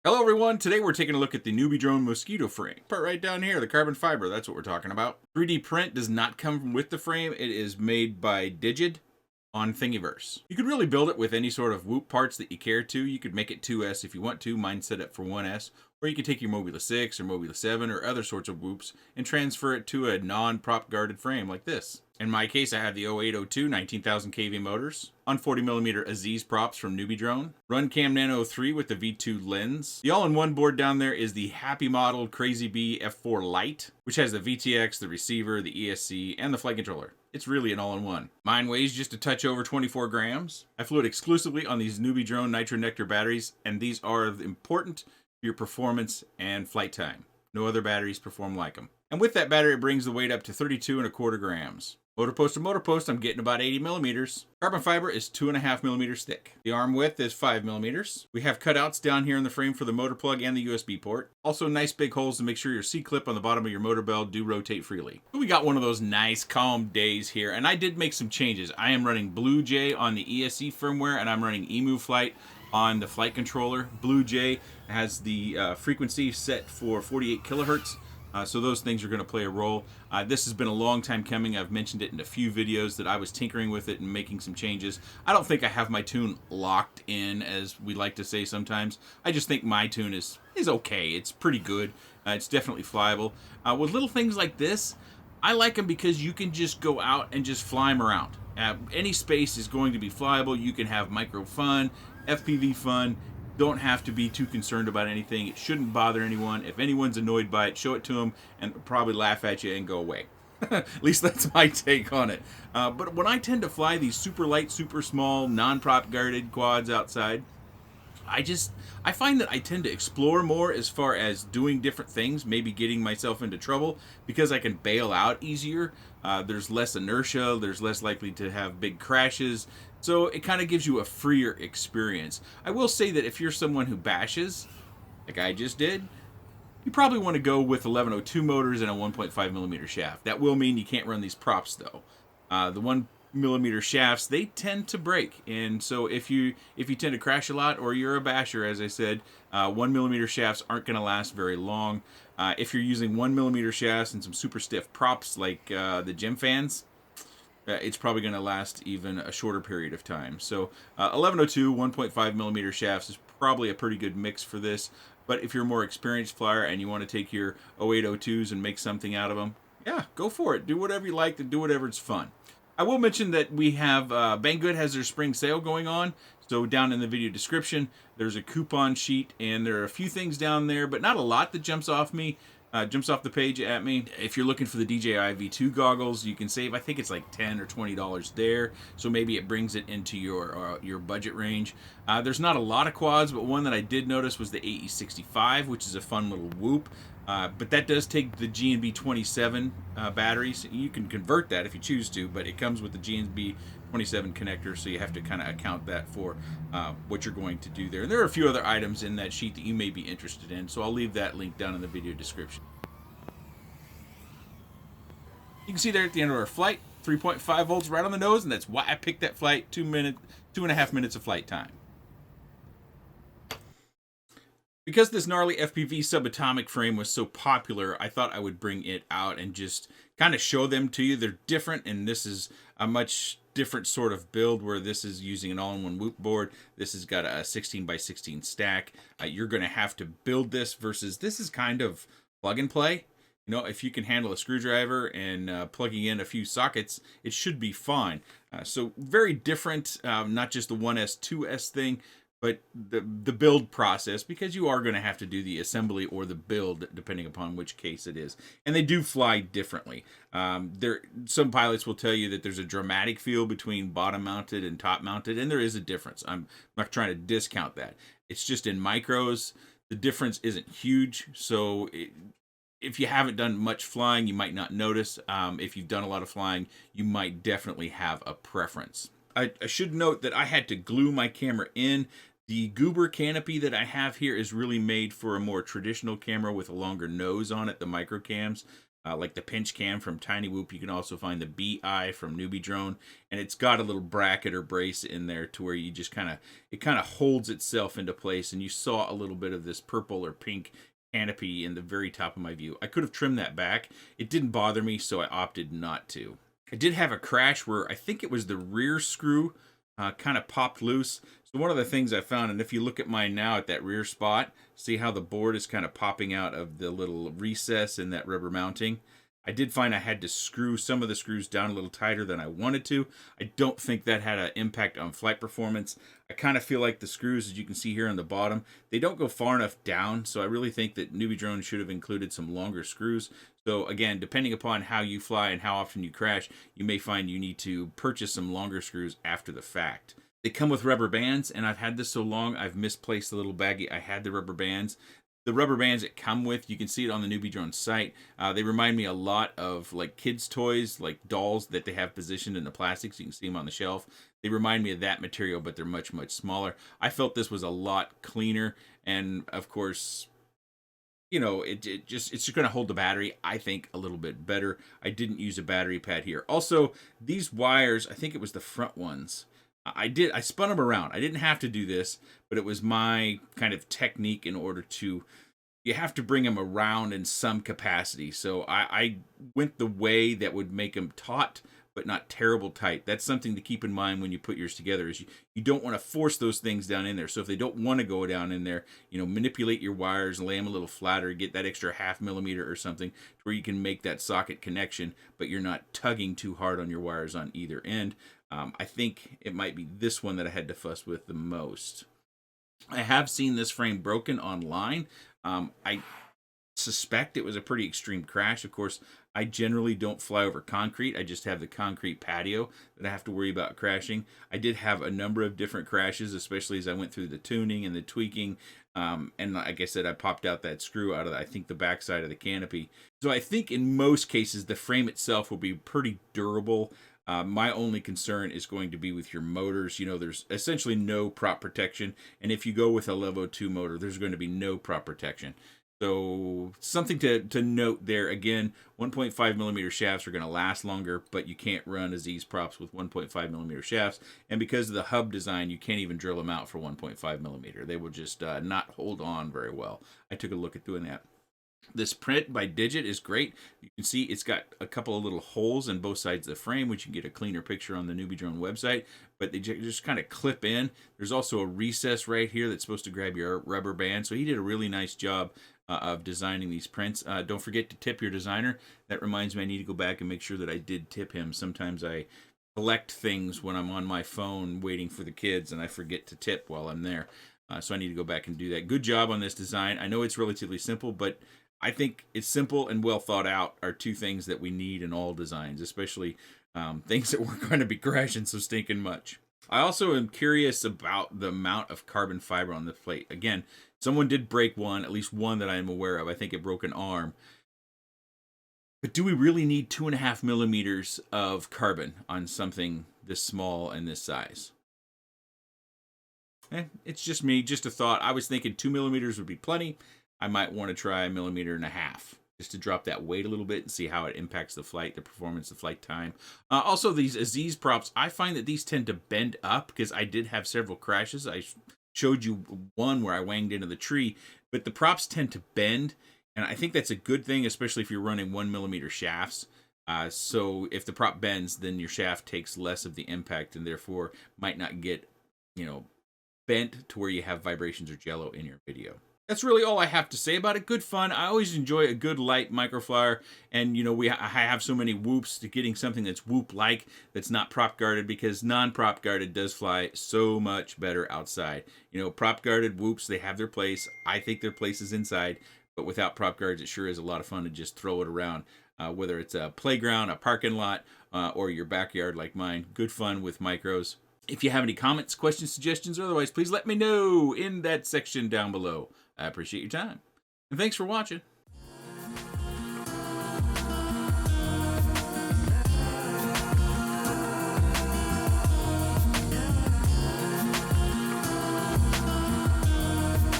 Hello everyone, today we're taking a look at the NewBeeDrone Mosquito frame. Part right down here, the carbon fiber, that's what we're talking about. 3D print does not come with the frame, it is made by Digid on Thingiverse. You could really build it with any sort of Whoop parts that you care to. You could make it 2S if you want to, mine's set up for 1S, or you could take your Mobula 6 or Mobula 7 or other sorts of Whoops and transfer it to a non-prop guarded frame like this. In my case, I have the 0802 19,000 kV motors, on 40mm Aziz props from NewBeeDrone, RunCam Nano 3 with the V2 lens. The all-in-one board down there is the Happy Model Crazy Bee F4 Lite, which has the VTX, the receiver, the ESC, and the flight controller. It's really an all-in-one. Mine weighs just a touch over 24 grams. I flew it exclusively on these NewBeeDrone Nitro Nectar batteries, and these are important to your performance and flight time. No other batteries perform like them. And with that battery, it brings the weight up to 32.25 grams. Motor post to motor post, I'm getting about 80 millimeters. Carbon fiber is 2.5 millimeters thick. The arm width is 5 millimeters. We have cutouts down here in the frame for the motor plug and the USB port. Also nice big holes to make sure your C-clip on the bottom of your motor bell do rotate freely. We got one of those nice calm days here, and I did make some changes. I am running Blue Jay on the ESC firmware, and I'm running Emu Flight on the flight controller. Blue Jay has the frequency set for 48 kilohertz. So those things are going to play a role. This has been a long time coming. I've mentioned it in a few videos that I was tinkering with it and making some changes. I don't think I have my tune locked in, as we like to say sometimes. I just think my tune is okay. It's pretty good. It's definitely flyable. With little things like this, I like them because you can just go out and just fly them around. Any space is going to be flyable. You can have micro fun, FPV fun. Don't have to be too concerned about anything. It shouldn't bother anyone. If anyone's annoyed by it, show it to them and they'll probably laugh at you and go away. At least that's my take on it. But when I tend to fly these super light, super small, non-prop guarded quads outside, I find that I tend to explore more as far as doing different things, maybe getting myself into trouble because I can bail out easier. There's less inertia, there's less likely to have big crashes, so it kind of gives you a freer experience. I will say that if you're someone who bashes, like I just did, you probably want to go with 1102 motors and a 1.5 millimeter shaft. That will mean you can't run these props though. The 1mm shafts, they tend to break, and so if you tend to crash a lot or you're a basher, as I said, 1mm shafts aren't going to last very long. If you're using 1mm shafts and some super stiff props like the gym fans, it's probably going to last even a shorter period of time. So 1102 1.5mm shafts is probably a pretty good mix for this. But if you're a more experienced flyer and you want to take your 0802s and make something out of them, yeah, go for it. Do whatever you like, and do whatever's fun. I will mention that we have Banggood has their spring sale going on. So down in the video description, there's a coupon sheet, and there are a few things down there, but not a lot that jumps off the page at me. If you're looking for the DJI V2 goggles, you can save, I think it's like $10 or $20 there. So maybe it brings it into your budget range. There's not a lot of quads, but one that I did notice was the AE65, which is a fun little Whoop. But that does take the GNB 27 batteries. You can convert that if you choose to, but it comes with the GNB 27 connector, so you have to kind of account that for what you're going to do there. And there are a few other items in that sheet that you may be interested in, so I'll leave that link down in the video description. You can see there at the end of our flight, 3.5 volts right on the nose, and that's why I picked that flight. 2.5 minutes of flight time. Because this gnarly FPV subatomic frame was so popular, I thought I would bring it out and just kind of show them to you. They're different, and this is a much different sort of build where this is using an all-in-one Whoop board. This has got a 16 by 16 stack. You're going to have to build this versus this is kind of plug and play. You know, if you can handle a screwdriver and plugging in a few sockets, it should be fine. So very different, not just the 1S, 2S thing, but the build process, because you are going to have to do the assembly or the build depending upon which case it is, and they do fly differently. Some pilots will tell you that there's a dramatic feel between bottom mounted and top mounted, and there is a difference. I'm not trying to discount that. It's just in micros the difference isn't huge. So if you haven't done much flying, you might not notice. If you've done a lot of flying, you might definitely have a preference. I should note that I had to glue my camera in. The Goober canopy that I have here is really made for a more traditional camera with a longer nose on it, the micro cams. like the pinch cam from Tiny Whoop. You can also find the BI from NewBeeDrone, and it's got a little bracket or brace in there to where you just it kind of holds itself into place, and you saw a little bit of this purple or pink canopy in the very top of my view. I could have trimmed that back. It didn't bother me, so I opted not to. I did have a crash where I think it was the rear screw kind of popped loose. So one of the things I found, and if you look at mine now at that rear spot, see how the board is kind of popping out of the little recess in that rubber mounting? I did find I had to screw some of the screws down a little tighter than I wanted to. I don't think that had an impact on flight performance. I kind of feel like the screws, as you can see here on the bottom, they don't go far enough down, so I really think that NewBeeDrone should have included some longer screws. So again, depending upon how you fly and how often you crash, you may find you need to purchase some longer screws after the fact. They come with rubber bands, and I've had this so long, I've misplaced the little baggie. I had the rubber bands. The rubber bands that come with, you can see it on the NewBeeDrone site. They remind me a lot of like kids' toys, like dolls that they have positioned in the plastics. You can see them on the shelf. They remind me of that material, but they're much, much smaller. I felt this was a lot cleaner, and of course, you know, it's just going to hold the battery, I think, a little bit better. I didn't use a battery pad here. Also, these wires, I think it was the front ones. I spun them around. I didn't have to do this, but it was my kind of technique in order to, you have to bring them around in some capacity. So I went the way that would make them taut, but not terrible tight. That's something to keep in mind when you put yours together, is you don't want to force those things down in there. So if they don't want to go down in there, you know, manipulate your wires, lay them a little flatter, get that extra 0.5 millimeter or something to where you can make that socket connection, but you're not tugging too hard on your wires on either end. I think it might be this one that I had to fuss with the most. I have seen this frame broken online. I suspect it was a pretty extreme crash. Of course, I generally don't fly over concrete. I just have the concrete patio that I have to worry about crashing. I did have a number of different crashes, especially as I went through the tuning and the tweaking. And like I said, I popped out that screw out of, I think, the backside of the canopy. So I think in most cases, the frame itself will be pretty durable. My only concern is going to be with your motors. You know, there's essentially no prop protection. And if you go with a Levo 2 motor, there's going to be no prop protection. So something to note there. Again, 1.5 millimeter shafts are going to last longer, but you can't run Aziz props with 1.5 millimeter shafts. And because of the hub design, you can't even drill them out for 1.5 millimeter. They will just not hold on very well. I took a look at doing that. This print by Digit is great. You can see it's got a couple of little holes in both sides of the frame, which you can get a cleaner picture on the NewBeeDrone website, but they just kind of clip in. There's also a recess right here that's supposed to grab your rubber band. So he did a really nice job of designing these prints. Don't forget to tip your designer. That reminds me, I need to go back and make sure that I did tip him. Sometimes I collect things when I'm on my phone waiting for the kids, and I forget to tip while I'm there. So I need to go back and do that. Good job on this design. I know it's relatively simple, but I think it's simple and well thought out are two things that we need in all designs, especially things that we're going to be crashing so stinking much. I also am curious about the amount of carbon fiber on this plate. Again, someone did break one, at least one that I am aware of. I think it broke an arm. But do we really need 2.5 millimeters of carbon on something this small and this size? It's just me, just a thought. I was thinking 2 millimeters would be plenty. I might want to try 1.5 millimeters just to drop that weight a little bit and see how it impacts the flight, the performance, the flight time. Also, these Aziz props, I find that these tend to bend up because I did have several crashes. I showed you one where I wanged into the tree, but the props tend to bend, and I think that's a good thing, especially if you're running 1 millimeter shafts. So if the prop bends, then your shaft takes less of the impact and therefore might not get, you know, bent to where you have vibrations or jello in your video. That's really all I have to say about it. Good fun. I always enjoy a good light microflyer, and you know I have so many whoops to getting something that's whoop-like that's not prop guarded, because non-prop guarded does fly so much better outside. You know, prop guarded whoops, they have their place. I think their place is inside, but without prop guards, it sure is a lot of fun to just throw it around, whether it's a playground, a parking lot, or your backyard like mine. Good fun with micros. If you have any comments, questions, suggestions, or otherwise, please let me know in that section down below. I appreciate your time. And thanks for watching.